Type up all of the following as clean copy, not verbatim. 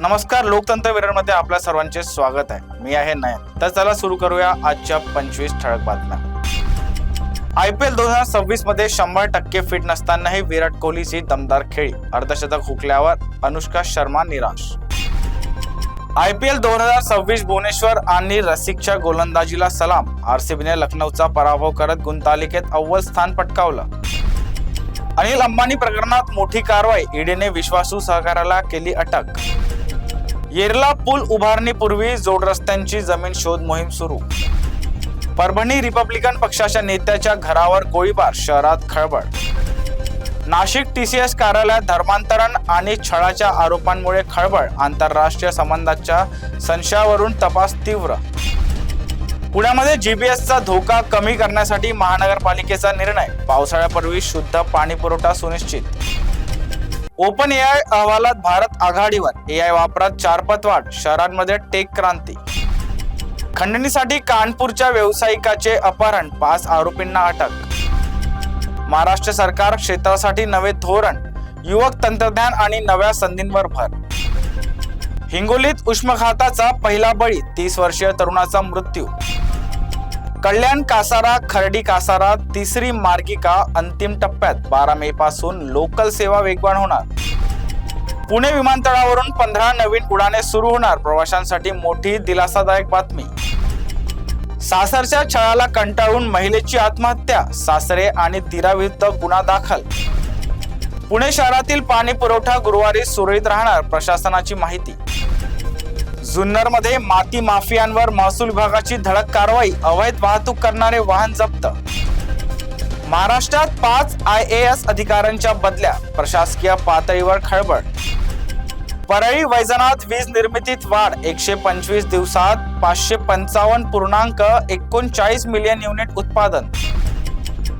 नमस्कार, लोकतंत्र विरारमध्ये आपल्या सर्वांचे स्वागत आहे. मी आहे नयन. तर चला सुरू करूया आजच्या 25 ठळक बातम्या. IPL 2026 मध्ये 100% फिट नसतानाही विराट कोहलीची दमदार खेळी, अर्धशतक हुकल्यावर अनुष्का शर्मा निराश. IPL 2026 भुवनेश्वर आणि रसिकच्या गोलंदाजीला सलाम. RCBने लखनौचा पराभव करत गुणतालिकेत अव्वल स्थान पटकावलं. अनिल अंबानी प्रकरणात मोठी कारवाई, ईडीने विश्वासू सहकार्याला केली अटक. येरला पूल उभारणीपूर्वी जोडरस्त्यांची जमीन शोध मोहीम सुरू. परभणी रिपब्लिकन पक्षाच्या नेत्याच्या घरावर गोळीबार, शहरात खळबळ. नाशिक TCS कार्यालयात धर्मांतरण आणि छळाच्या आरोपांमुळे खळबळ, आंतरराष्ट्रीय संबंधाच्या संशयावरून तपास तीव्र. पुण्यामध्ये GBSचा धोका कमी करण्यासाठी महानगरपालिकेचा निर्णय, पावसाळ्यापूर्वी शुद्ध पाणी पुरवठा सुनिश्चित. ओपन AI अहवालात भारत आघाडीवर, AI वापरात 4 पट वाढ, शहरांमध्ये टेक क्रांती. खंडणीसाठी कानपूरच्या व्यावसायिकाचे अपहरण, 5 आरोपींना अटक. महाराष्ट्र सरकार क्षेत्रासाठी नवे धोरण, युवक तंत्रज्ञान आणि नव्या संधींवर भर. हिंगोलीत उष्माघाताचा पहिला बळी, 30 वर्षीय तरुणाचा मृत्यू. कल्याण कासारा खर्डी कासारा तिसरी मार्गिका अंतिम टप्प्यात, 12 मे पासून लोकल सेवा वेगवान होणार. पुणे विमानतळावरून 15 नवीन उड्डाणे सुरू होणार, प्रवाशांसाठी मोठी दिलासादायक बातमी. सासरच्या छळाला कंटाळून महिलेची आत्महत्या, सासरे आणि दिराविरुद्ध गुन्हा दाखल. पुणे शहरातील पाणी पुरवठा गुरुवारी सुरळीत राहणार, प्रशासनाची माहिती. जुन्नरमध्ये माती माफियांवर महसूल विभागाची धडक कारवाई, अवैध वाहतूक करणारे वाहन जप्त. महाराष्ट्रात 5 IAS अधिकाऱ्यांच्या बदल्या, प्रशासकीय पातळीवर खळबळ. परळी वैजनाथ वीज निर्मितीत वाढ, 125 दिवसात 555.39 मिलियन युनिट उत्पादन.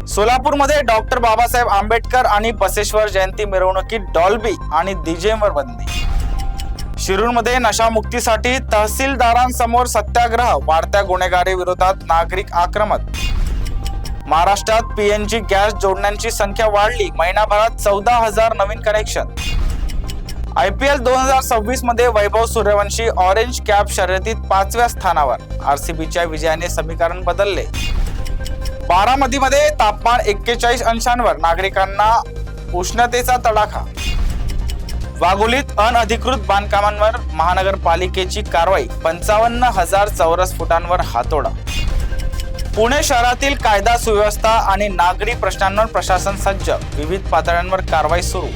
सोलापूरमध्ये डॉक्टर बाबासाहेब आंबेडकर आणि बसवेश्वर जयंती मिरवणुकीत डॉल्बी आणि DJवर बंदी. शिरूरमध्ये नशामुक्तीसाठी तहसीलदारांसमोर सत्याग्रह, वाढत्या गुन्हेगारी विरोधात नागरिक आक्रमक. महाराष्ट्रात PNG गॅस जोडण्यांची संख्या वाढली, महिनाभरात 14,000 नवीन कनेक्शन. IPL 2026 मध्ये वैभव सूर्यवंशी ऑरेंज कॅप शर्यतीत 5व्या स्थानावर, RCBच्या विजयाने समीकरण बदलले. बारामतीमध्ये तापमान 41 अंशांवर, नागरिकांना उष्णतेचा तडाखा. वाघोलीत अनधिकृत बांधकामांवर महानगरपालिकेची कारवाई, 55,000 चौरस फुटांवर हातोडा. पुणे शहरातील कायदा सुव्यवस्था आणि नागरी प्रश्नांवर प्रशासन सज्ज, विविध पातळ्यांवर कारवाई सुरू.